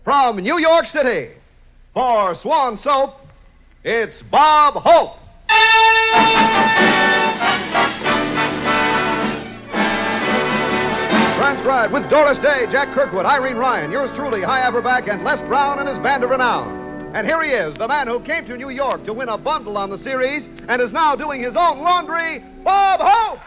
From New York City, for Swan Soap, it's Bob Hope. Transcribed with Doris Day, Jack Kirkwood, Irene Ryan, yours truly, Hy Averback, and Les Brown and his band of renown. And here he is, the man who came to New York to win a bundle on the series and is now doing his own laundry, Bob Hope!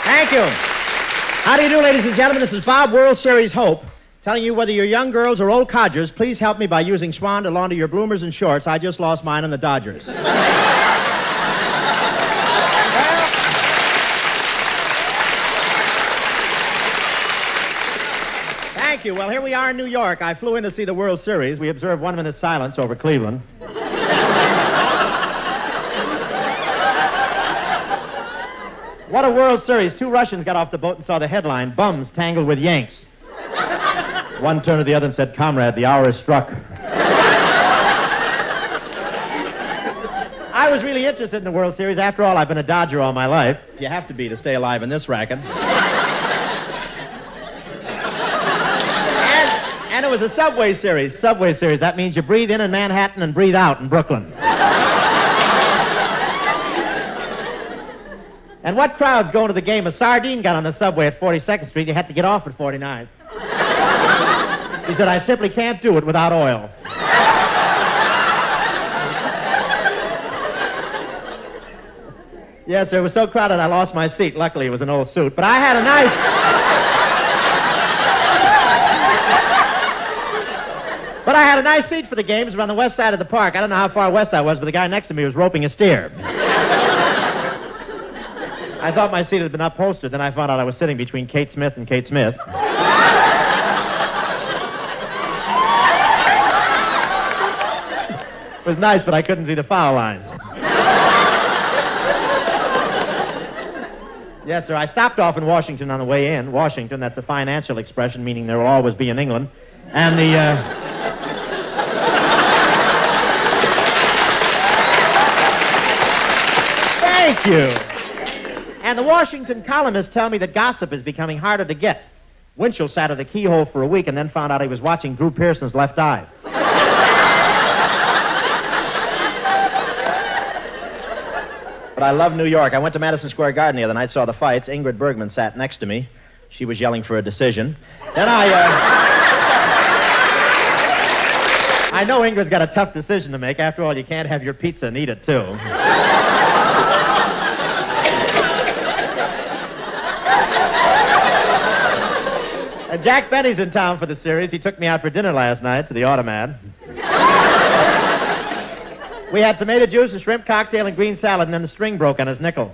Thank you. How do you do, ladies and gentlemen? This is Bob, World Series Hope, telling you whether you're young girls or old codgers, please help me by using Swan to launder your bloomers and shorts. I just lost mine on the Dodgers. Thank you. Well, here we are in New York. I flew in to see the World Series. We observed 1 minute's silence over Cleveland. What a World Series. 2 Russians got off the boat and saw the headline, Bums Tangled with Yanks. One turned to the other and said, Comrade, the hour has struck. I was really interested in the World Series. After all, I've been a Dodger all my life. You have to be to stay alive in this racket. And it was a Subway Series. Subway Series. That means you breathe in Manhattan and breathe out in Brooklyn. And what crowd's going to the game? A sardine got on the subway at 42nd Street. You had to get off at 49th. He said, I simply can't do it without oil. Yes, sir. It was so crowded I lost my seat. Luckily, it was an old suit. But I had a nice seat for the game. It was on the west side of the park. I don't know how far west I was, but the guy next to me was roping a steer. I thought my seat had been upholstered. Then I found out I was sitting between Kate Smith and Kate Smith. It was nice, but I couldn't see the foul lines. Yes, sir. I stopped off in Washington on the way in. Washington, that's a financial expression, meaning there will always be in England. And Thank you. And the Washington columnists tell me that gossip is becoming harder to get. Winchell sat at the keyhole for a week and then found out he was watching Drew Pearson's left eye. But I love New York. I went to Madison Square Garden the other night, saw the fights. Ingrid Bergman sat next to me. She was yelling for a decision. Then I know Ingrid's got a tough decision to make. After all, you can't have your pizza and eat it, too. Jack Benny's in town for the series. He took me out for dinner last night to the Automat. We had tomato juice, a shrimp cocktail, and green salad, and then the string broke on his nickel.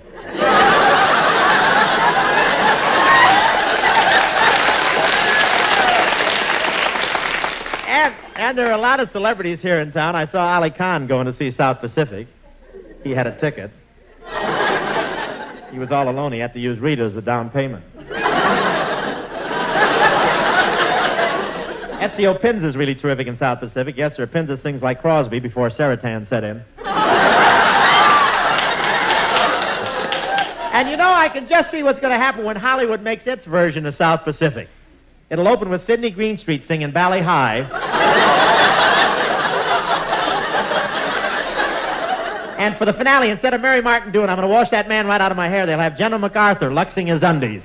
And there are a lot of celebrities here in town. I saw Ali Khan going to see South Pacific. He had a ticket. He was all alone. He had to use Rita as a down payment. Ezio Pinza's really terrific in South Pacific. Yes, sir. Pinza sings like Crosby before Saratan set in. And you know, I can just see what's going to happen when Hollywood makes its version of South Pacific. It'll open with Sidney Greenstreet singing Bally High. And for the finale, instead of Mary Martin doing, I'm going to wash that man right out of my hair, they'll have General MacArthur luxing his undies.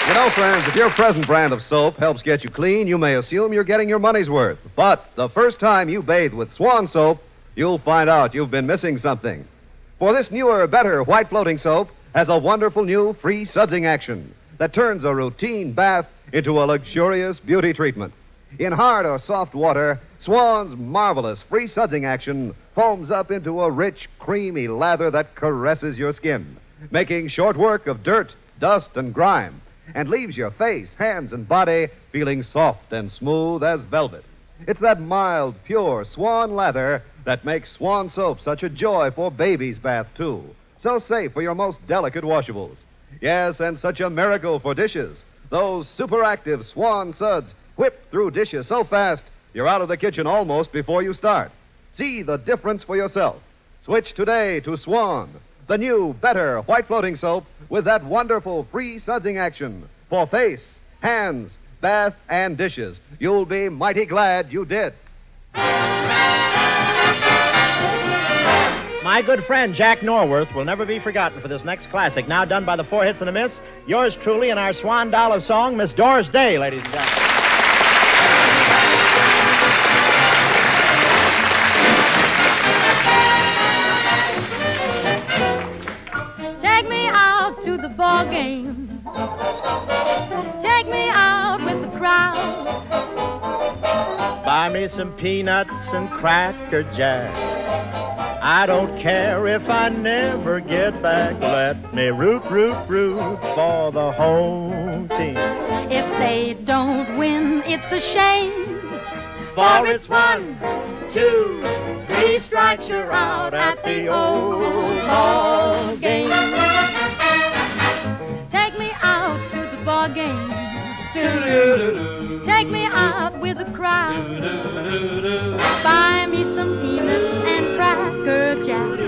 You know, friends, if your present brand of soap helps get you clean, you may assume you're getting your money's worth. But the first time you bathe with Swan soap, you'll find out you've been missing something. For this newer, better white floating soap has a wonderful new free sudsing action that turns a routine bath into a luxurious beauty treatment. In hard or soft water, Swan's marvelous free sudsing action foams up into a rich, creamy lather that caresses your skin, making short work of dirt, dust, and grime, and leaves your face, hands, and body feeling soft and smooth as velvet. It's that mild, pure Swan lather that makes Swan soap such a joy for baby's bath, too. So safe for your most delicate washables. Yes, and such a miracle for dishes. Those super-active Swan suds whip through dishes so fast, you're out of the kitchen almost before you start. See the difference for yourself. Switch today to Swan, the new, better white floating soap with that wonderful free sudsing action for face, hands, bath, and dishes. You'll be mighty glad you did. My good friend Jack Norworth will never be forgotten for this next classic, now done by the Four Hits and a Miss. Yours truly in our Swan Doll of Song, Miss Doris Day, ladies and gentlemen. Take me out to the ball game. Take me out with the crowd. Buy me some peanuts and Cracker Jack. I don't care if I never get back. Let me root, root, root for the home team. If they don't win, it's a shame. For it's 1, 2, 3 strikes, you're out at the old ball game. Take me out to the ball game. Take me out with the crowd. Buy me some peanuts and Cracker Jack.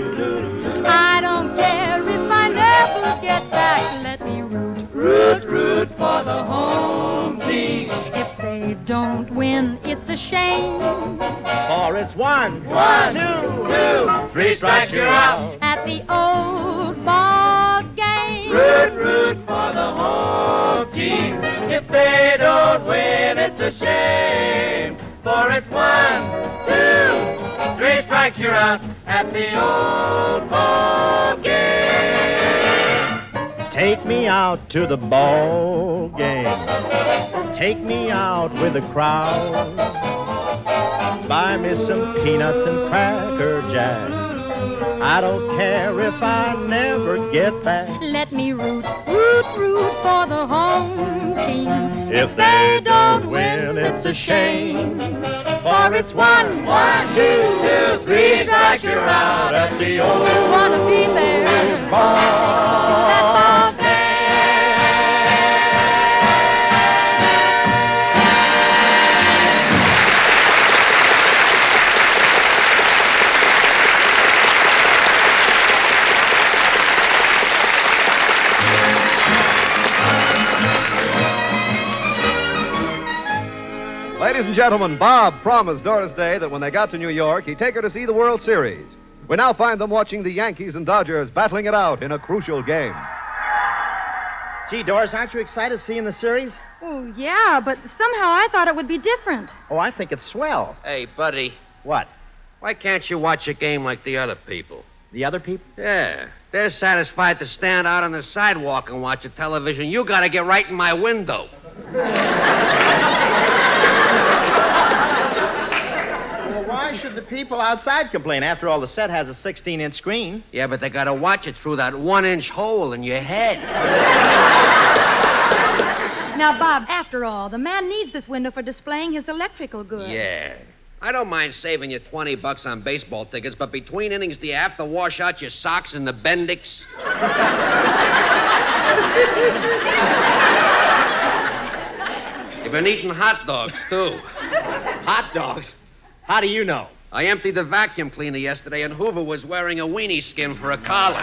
I don't care if I never get back. Let me root, root, root for the home team. If they don't win, it's a shame. For it's 1, 2, 3 strikes, you're out at the old ball game. Root, root for the home team. If they don't win, it's a shame. For it's 1, 2, 3 strikes, you're out at the old ball game. Take me out to the ball game. Take me out with the crowd. Buy me some peanuts and Cracker Jack. I don't care if I never get back. Let me root, root, root for the home team. If they don't win, it's a shame. For it's 1, 2, 3 strikes, you're out at the old Wanna be there. ball That ball game. Ladies and gentlemen, Bob promised Doris Day that when they got to New York, he'd take her to see the World Series. We now find them watching the Yankees and Dodgers battling it out in a crucial game. Gee, Doris, aren't you excited seeing the series? Oh, yeah, but somehow I thought it would be different. Oh, I think it's swell. Hey, buddy, What? why can't you watch a game like the other people? The other people? Yeah, they're satisfied to stand out on the sidewalk and watch a television. You got to get right in my window. Well, why should the people outside complain? After all, the set has a 16-inch screen. Yeah, but they got to watch it through that 1-inch hole in your head. Now, Bob, after all, the man needs this window for displaying his electrical goods. Yeah. I don't mind saving you $20 on baseball tickets, but between innings, do you have to wash out your socks and the Bendix? You've been eating hot dogs, too. Hot dogs? How do you know? I emptied the vacuum cleaner yesterday, and Hoover was wearing a weenie skin for a collar.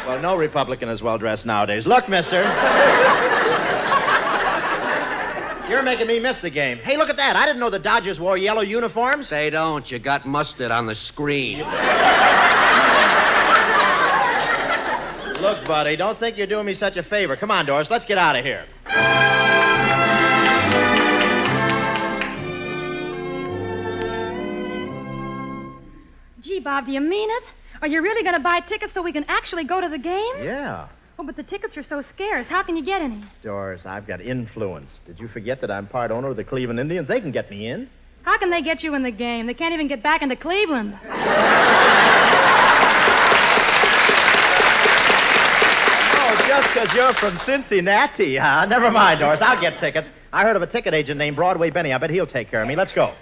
Well, no Republican is well-dressed nowadays. Look, mister. You're making me miss the game. Hey, look at that. I didn't know the Dodgers wore yellow uniforms. Say don't. You got mustard on the screen. Look, buddy, don't think you're doing me such a favor. Come on, Doris, let's get out of here. Gee, Bob, do you mean it? Are you really going to buy tickets so we can actually go to the game? Yeah. Oh, but the tickets are so scarce. How can you get any? Doris, I've got influence. Did you forget that I'm part owner of the Cleveland Indians? They can get me in. How can they get you in the game? They can't even get back into Cleveland. Oh, just because you're from Cincinnati, huh? Never mind, Doris. I'll get tickets. I heard of a ticket agent named Broadway Benny. I bet he'll take care of me. Let's go.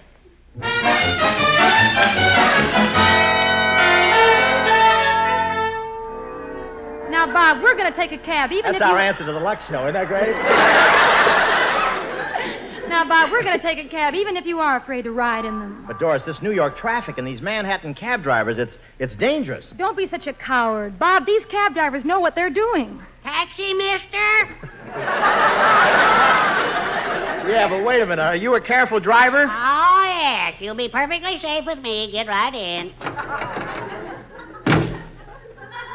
Now, Bob, we're going to take a cab, even That's if our answer to the Lux show. Isn't that great? Now, Bob, we're going to take a cab, even if you are afraid to ride in them. But, Doris, this New York traffic and these Manhattan cab drivers, it's dangerous. Don't be such a coward. Bob, these cab drivers know what they're doing. Taxi, mister? Yeah, but wait a minute. Are you a careful driver? Oh, yes. You'll be perfectly safe with me. Get right in.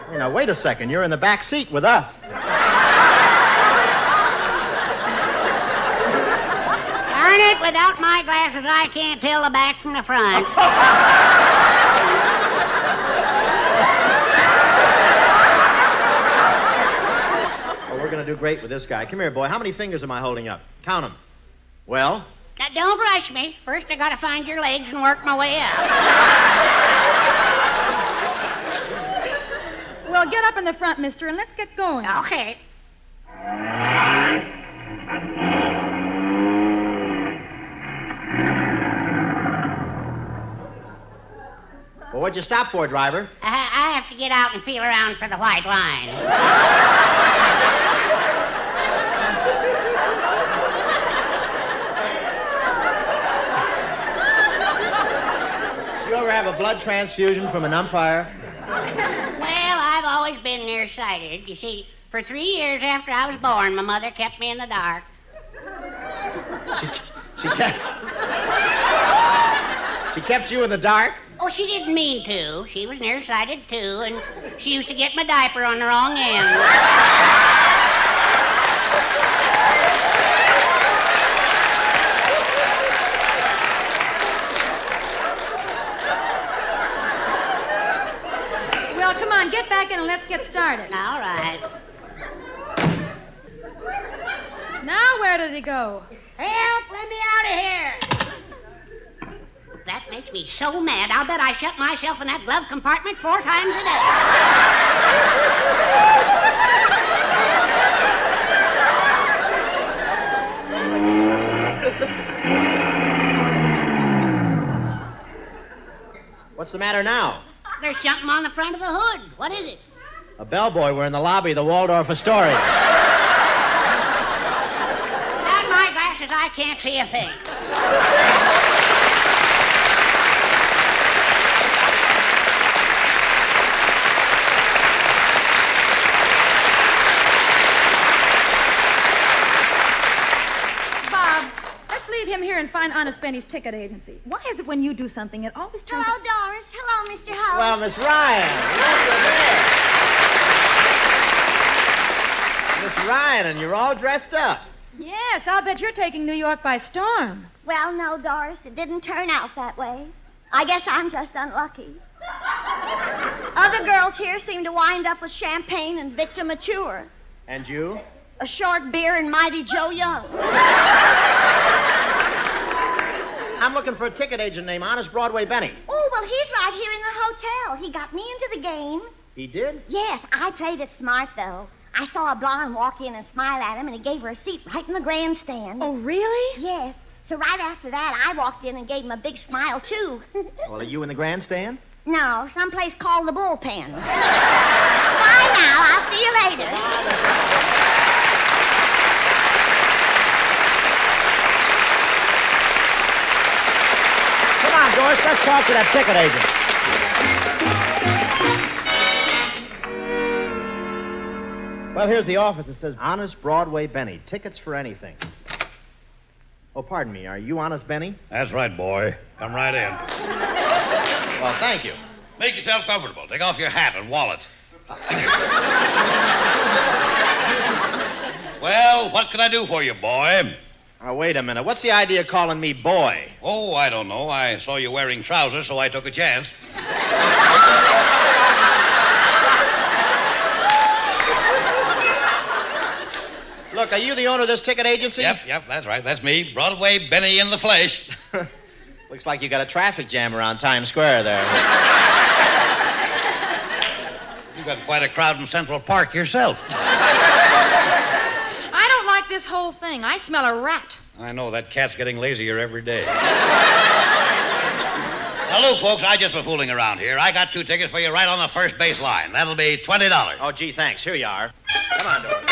Hey, now, wait a second. You're in the back seat with us. Darn it, without my glasses, I can't tell the back from the front. Oh, we're going to do great with this guy. Come here, boy. How many fingers am I holding up? Count them. Well? Now, don't rush me. First, I gotta find your legs and work my way up. Well, get up in the front, mister, and let's get going. Okay. Well, what'd you stop for, driver? I have to get out and feel around for the white line. Did you ever have a blood transfusion from an umpire? Well, I've always been nearsighted. You see, for 3 years after I was born, my mother kept me in the dark. She kept you in the dark? Oh, she didn't mean to. She was nearsighted, too, and she used to get my diaper on the wrong end. Well, come on, get back in and let's get started. All right. Now, where did he go? Help! Let me out of here! That makes me so mad, I'll bet I shut myself in that glove compartment 4 times a day. What's the matter now? There's something on the front of the hood. What is it? A bellboy. We're in the lobby of the Waldorf Astoria. Without my glasses, I can't see a thing. Leave him here and find Honest Benny's ticket agency. Why is it when you do something, it always turns... Hello, Doris. Hello, Mr. Howard. Well, Miss Ryan. Miss Ryan, and you're all dressed up. Yes, I'll bet you're taking New York by storm. Well, no, Doris, it didn't turn out that way. I guess I'm just unlucky. Other girls here seem to wind up with champagne and Victor Mature. And you? A short beer and Mighty Joe Young. I'm looking for a ticket agent named Honest Broadway Benny. Oh, well, he's right here in the hotel. He got me into the game. He did? Yes, I played it smart, though. I saw a blonde walk in and smile at him, and he gave her a seat right in the grandstand. Oh, really? Yes. So right after that, I walked in and gave him a big smile, too. Well, are you in the grandstand? No, someplace called the bullpen. Bye now. I'll see you later. Come on, Doris, let's talk to that ticket agent. Well, here's the office. It says Honest Broadway Benny. Tickets for anything. Oh, pardon me. Are you Honest Benny? That's right, boy. Come right in. Well, thank you. Make yourself comfortable. Take off your hat and wallet. Well, what can I do for you, boy? Now, wait a minute. What's the idea of calling me boy? Oh, I don't know. I saw you wearing trousers, so I took a chance. Look, are you the owner of this ticket agency? Yep, that's right. That's me. Broadway Benny in the flesh. Looks like you got a traffic jam around Times Square there. You got quite a crowd in Central Park yourself. this whole thing? I smell a rat. I know, that cat's getting lazier every day. Now, look, folks, I just was fooling around here. I got 2 tickets for you right on the first base line. That'll be $20. Oh, gee, thanks. Here you are. Come on, Doris.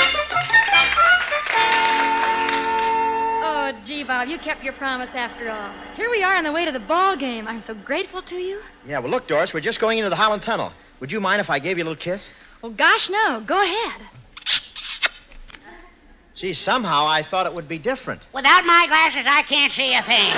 Oh, gee, Bob, you kept your promise after all. Here we are on the way to the ball game. I'm so grateful to you. Yeah, well, look, Doris, we're just going into the Holland Tunnel. Would you mind if I gave you a little kiss? Well, gosh, no. Go ahead. Gee, somehow I thought it would be different. Without my glasses, I can't see a thing.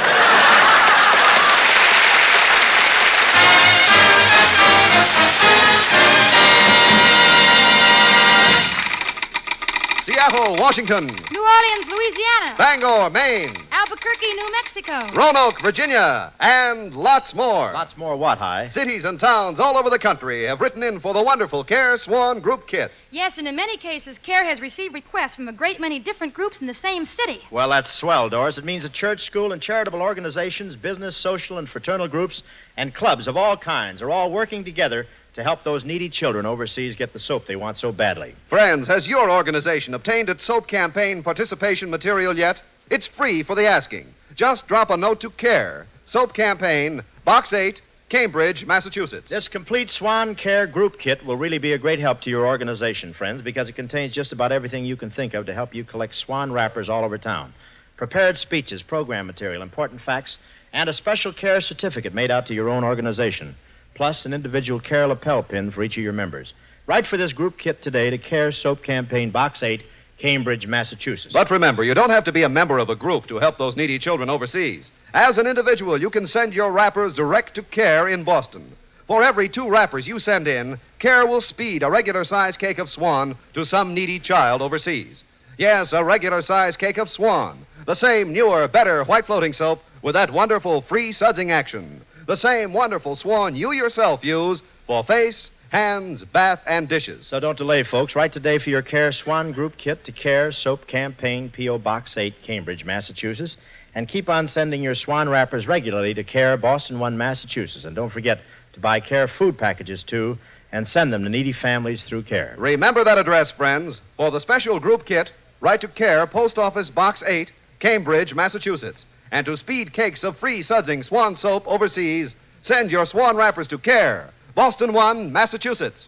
Seattle, Washington. New Orleans, Louisiana. Bangor, Maine. Albuquerque, New Mexico. Roanoke, Virginia. And lots more. Lots more what, Hi? Cities and towns all over the country have written in for the wonderful Care Swan Group Kit. Yes, and in many cases, CARE has received requests from a great many different groups in the same city. Well, that's swell, Doris. It means that church, school, and charitable organizations, business, social, and fraternal groups, and clubs of all kinds are all working together to help those needy children overseas get the soap they want so badly. Friends, has your organization obtained its soap campaign participation material yet? It's free for the asking. Just drop a note to CARE. Soap Campaign, Box 8, Cambridge, Massachusetts. This complete Swan Care Group Kit will really be a great help to your organization, friends, because it contains just about everything you can think of to help you collect Swan wrappers all over town. Prepared speeches, program material, important facts, and a special CARE certificate made out to your own organization, plus an individual CARE lapel pin for each of your members. Write for this group kit today to CARE Soap Campaign, Box 8, Cambridge, Massachusetts. But remember, you don't have to be a member of a group to help those needy children overseas. As an individual, you can send your wrappers direct to CARE in Boston. For every 2 wrappers you send in, CARE will speed a regular-size cake of Swan to some needy child overseas. Yes, a regular-size cake of Swan. The same newer, better white floating soap with that wonderful free sudsing action. The same wonderful Swan you yourself use for face, hands, bath, and dishes. So don't delay, folks. Write today for your CARE Swan Group Kit to CARE Soap Campaign, P.O. Box 8, Cambridge, Massachusetts. And keep on sending your Swan wrappers regularly to CARE Boston 1, Massachusetts. And don't forget to buy CARE food packages, too, and send them to needy families through CARE. Remember that address, friends. For the special group kit, write to CARE, Post Office Box 8, Cambridge, Massachusetts. And to speed cakes of free sudsing Swan soap overseas, send your Swan wrappers to CARE, Boston 1, Massachusetts.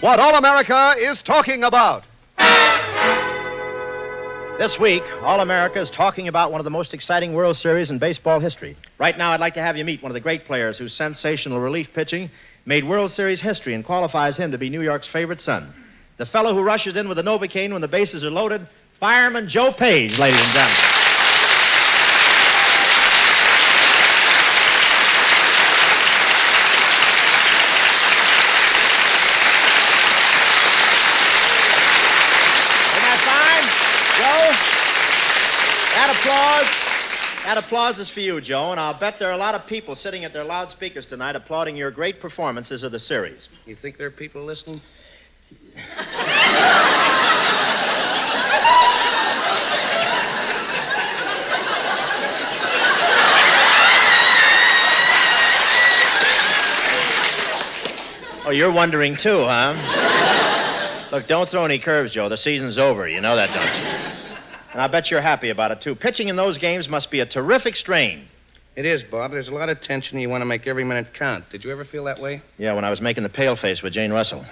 What all America is talking about. This week, All America is talking about one of the most exciting World Series in baseball history. Right now, I'd like to have you meet one of the great players whose sensational relief pitching made World Series history and qualifies him to be New York's favorite son. The fellow who rushes in with a Novocaine when the bases are loaded, Fireman Joe Page, ladies and gentlemen. Isn't that fine, Joe? That applause is for you, Joe, and I'll bet there are a lot of people sitting at their loudspeakers tonight applauding your great performances of the series. You think there are people listening? Oh, you're wondering too, huh? Look, don't throw any curves, Joe. The season's over. You know that, don't you? And I bet you're happy about it, too. Pitching in those games must be a terrific strain. It is, Bob. There's a lot of tension. You want to make every minute count. Did you ever feel that way? Yeah, when I was making the pale face with Jane Russell.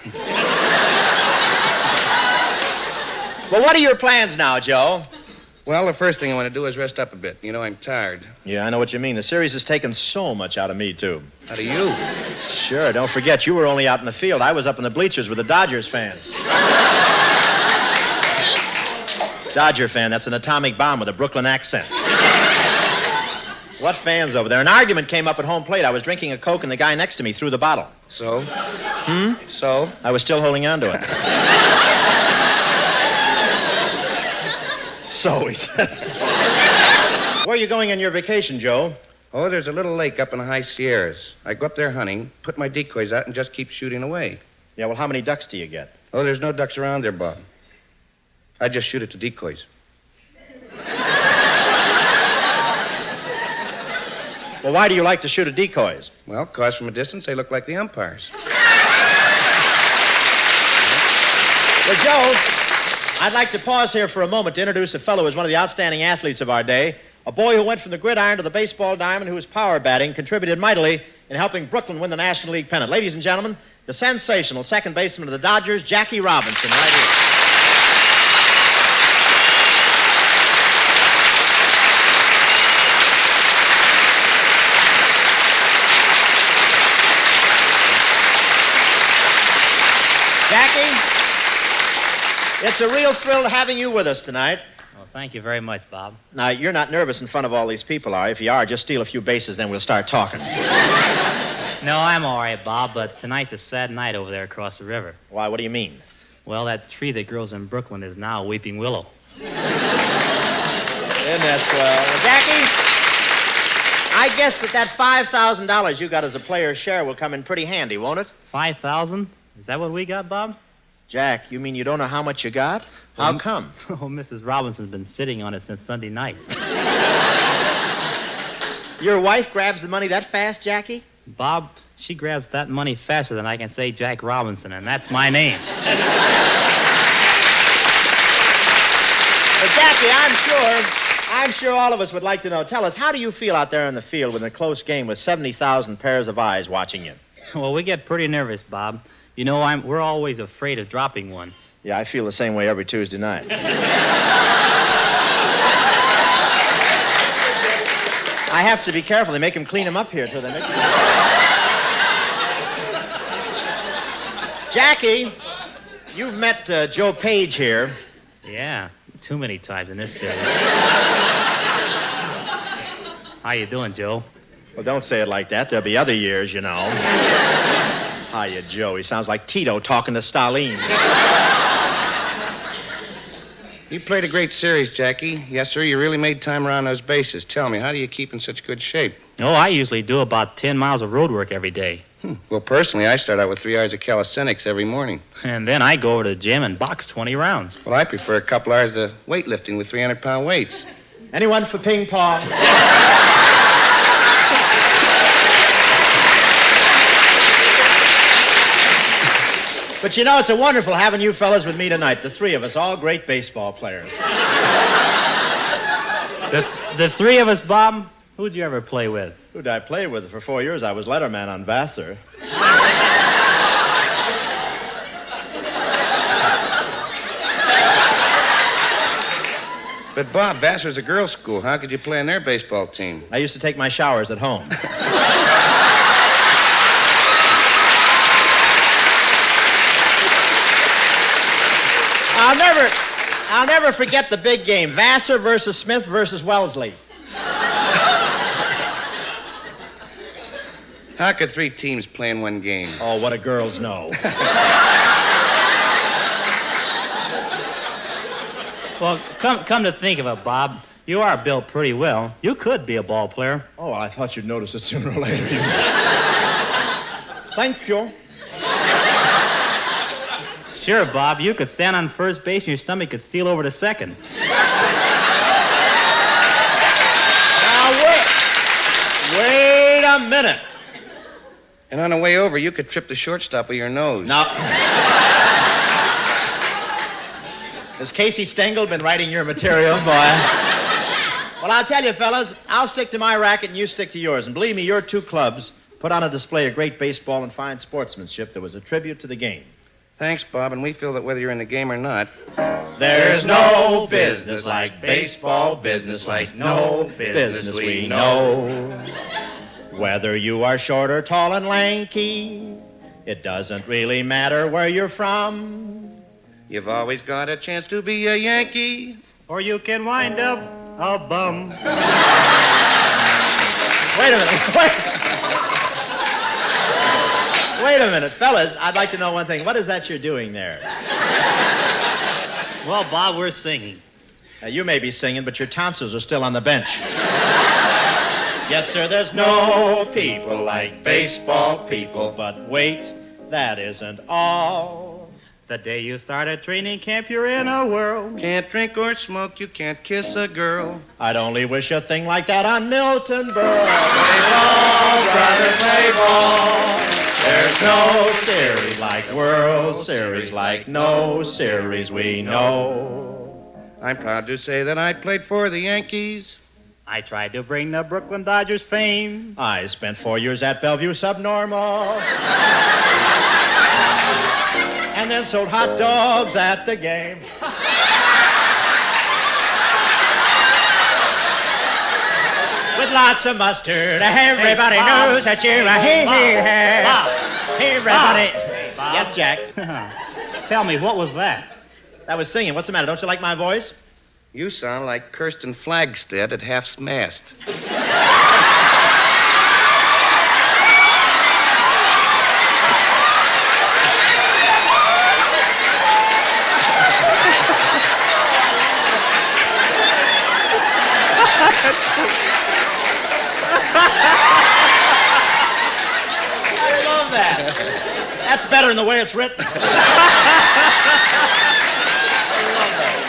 Well, what are your plans now, Joe? Well, the first thing I want to do is rest up a bit. You know, I'm tired. Yeah, I know what you mean. The series has taken so much out of me, too. Out of you? Sure, don't forget, you were only out in the field. I was up in the bleachers with the Dodgers fans. Dodger fan, that's an atomic bomb with a Brooklyn accent. What fans over there? An argument came up at home plate. I was drinking a Coke and the guy next to me threw the bottle. So? So? I was still holding on to it. So, he says. Where are you going on your vacation, Joe? Oh, there's a little lake up in the high Sierras. I go up there hunting, put my decoys out, and just keep shooting away. Yeah, well, how many ducks do you get? Oh, there's no ducks around there, Bob. I just shoot at the decoys. Well, Well, why do you like to shoot at decoys? Well, because from a distance they look like the umpires. Well, Joe, I'd like to pause here for a moment to introduce a fellow who's one of the outstanding athletes of our day, a boy who went from the gridiron to the baseball diamond, whose power batting contributed mightily in helping Brooklyn win the National League pennant. Ladies and gentlemen, the sensational second baseman of the Dodgers, Jackie Robinson, right here. Jackie, it's a real thrill having you with us tonight. Well, thank you very much, Bob. Now, you're not nervous in front of all these people, are you? If you are, just steal a few bases, then we'll start talking. No, I'm all right, Bob, but tonight's a sad night over there across the river. Why, what do you mean? Well, that tree that grows in Brooklyn is now a weeping willow. Isn't that swell? Well, Jackie, I guess that $5,000 you got as a player's share will come in pretty handy, won't it? 5,000? Is that what we got, Bob? Jack, you mean you don't know how much you got? How come? Oh, Mrs. Robinson's been sitting on it since Sunday night. Your wife grabs the money that fast, Jackie? Bob, she grabs that money faster than I can say Jack Robinson, and that's my name. But Jackie, I'm sure all of us would like to know. Tell us, how do you feel out there in the field with a close game with 70,000 pairs of eyes watching you? Well, we get pretty nervous, Bob. You know, we're always afraid of dropping one. Yeah, I feel the same way every Tuesday night. I have to be careful. They make him clean them up here, so they make Jackie, you've met Joe Page here. Yeah, too many times in this series. How you doing, Joe? Well, don't say it like that. There'll be other years, you know. Hiya, Joe. He sounds like Tito talking to Stalin. You played a great series, Jackie. Yes, sir, you really made time around those bases. Tell me, how do you keep in such good shape? Oh, I usually do about 10 miles of road work every day. Well, personally, I start out with 3 hours of calisthenics every morning. And then I go over to the gym and box 20 rounds. Well, I prefer a couple hours of weightlifting with 300-pound weights. Anyone for ping pong? But you know, it's a wonderful having you fellas with me tonight. The three of us, all great baseball players. The three of us, Bob? Who'd you ever play with? Who'd I play with? For 4 years, I was letterman on Vassar. But, Bob, Vassar's a girls' school. How could you play on their baseball team? I used to take my showers at home. I'll never forget the big game. Vassar versus Smith versus Wellesley. How could 3 teams play in one game? Oh, what do girls know? Well, come to think of it, Bob, you are built pretty well. You could be a ball player. Oh, I thought you'd notice it sooner or later. Thank you. Sure, Bob, you could stand on first base and your stomach could steal over to second. Now, wait a minute. And on the way over, you could trip the shortstop with your nose. Now, has Casey Stengel been writing your material, boy? Well, I'll tell you, fellas, I'll stick to my racket and you stick to yours. And believe me, your 2 clubs put on a display of great baseball and fine sportsmanship that was a tribute to the game. Thanks, Bob, and we feel that whether you're in the game or not... There's no business like baseball, business like no business we know. Whether you are short or tall and lanky, it doesn't really matter where you're from. You've always got a chance to be a Yankee. Or you can wind up a bum. Wait a minute. Wait a minute, fellas. I'd like to know one thing. What is that you're doing there? Well, Bob, we're singing. You may be singing, but your tonsils are still on the bench. Yes, sir, there's no people like baseball people. But wait, that isn't all. The day you started training camp, you're in a whirl. Can't drink or smoke, you can't kiss a girl. I'd only wish a thing like that on Milton Berle. Play ball, brother, play ball. There's no series like World Series, like no series we know. I'm proud to say that I played for the Yankees. I tried to bring the Brooklyn Dodgers fame. I spent 4 years at Bellevue Subnormal. And then sold hot dogs at the game. With lots of mustard, everybody knows that you're a hey. Everybody. Bob. Yes, Jack. Tell me, what was that? That was singing. What's the matter? Don't you like my voice? You sound like Kirsten Flagstead at half-mast. I love that. That's better than the way it's written. I love that.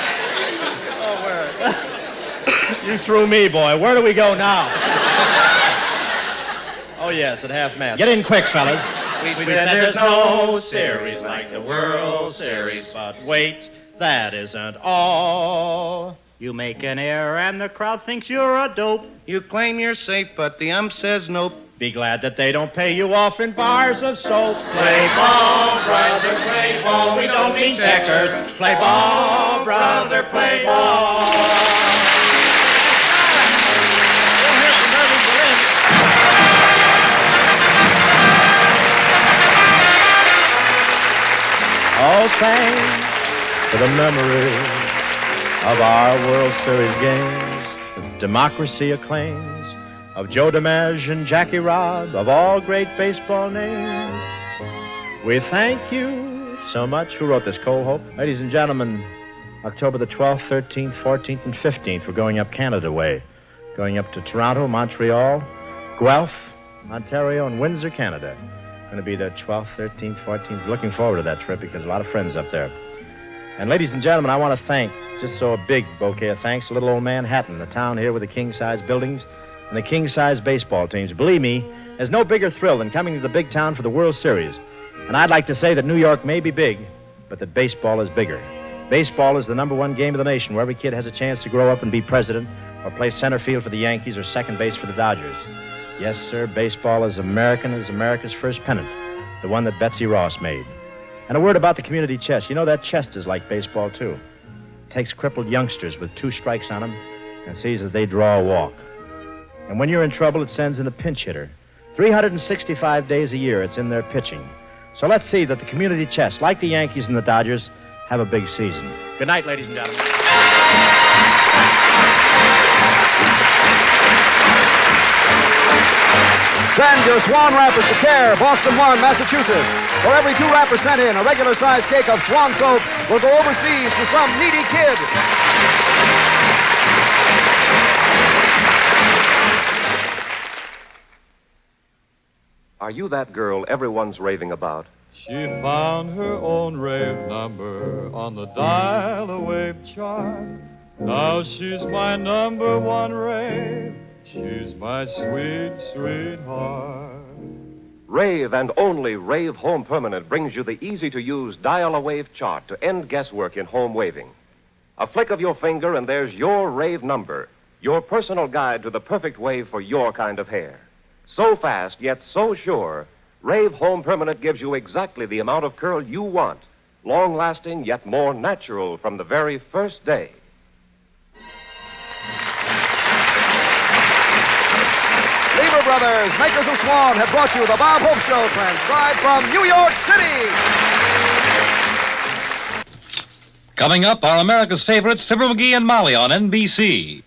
You threw me, boy. Where do we go now? Oh, yes, at half-mast. Get in quick, fellas. We said there's no series like the World Series. But wait, that isn't all. You make an error and the crowd thinks you're a dope. You claim you're safe, but the ump says nope. Be glad that they don't pay you off in bars of soap. Play ball, brother, play ball. We don't mean checkers. Play ball, brother, play ball. Oh, thanks for the memory of our World Series games, the democracy acclaims of Joe DiMaggio and Jackie Robb, of all great baseball names. We thank you so much. Who wrote this? Cole Hope? Ladies and gentlemen, October the 12th, 13th, 14th, and 15th, we're going up Canada way. Going up to Toronto, Montreal, Guelph, Ontario, and Windsor, Canada. Going to be the 12th, 13th, 14th. Looking forward to that trip because a lot of friends up there. And ladies and gentlemen, I want to thank, just so a big bouquet of thanks, little old Manhattan, the town here with the king-size buildings and the king-size baseball teams. Believe me, there's no bigger thrill than coming to the big town for the World Series. And I'd like to say that New York may be big, but that baseball is bigger. Baseball is the #1 game of the nation where every kid has a chance to grow up and be president or play center field for the Yankees or second base for the Dodgers. Yes, sir, baseball is American as America's first pennant, the one that Betsy Ross made. And a word about the community chest. You know, that chest is like baseball, too. It takes crippled youngsters with 2 strikes on them and sees that they draw a walk. And when you're in trouble, it sends in a pinch hitter. 365 days a year, it's in there pitching. So let's see that the community chest, like the Yankees and the Dodgers, have a big season. Good night, ladies and gentlemen. Send your Swan wrappers to Care, Boston 1, Massachusetts. For every 2 wrappers sent in, a regular-sized cake of Swan soap will go overseas to some needy kid. Are you that girl everyone's raving about? She found her own rave number on the dial-a-wave chart. Now she's my #1 rave. She's my sweet, sweetheart. Rave and only Rave Home Permanent brings you the easy-to-use dial-a-wave chart to end guesswork in home waving. A flick of your finger and there's your rave number, your personal guide to the perfect wave for your kind of hair. So fast, yet so sure, Rave Home Permanent gives you exactly the amount of curl you want, long-lasting yet more natural from the very first day. Lever Brothers, makers of Swan, have brought you the Bob Hope Show, transcribed from New York City. Coming up are America's favorites, Fibber McGee and Molly on NBC.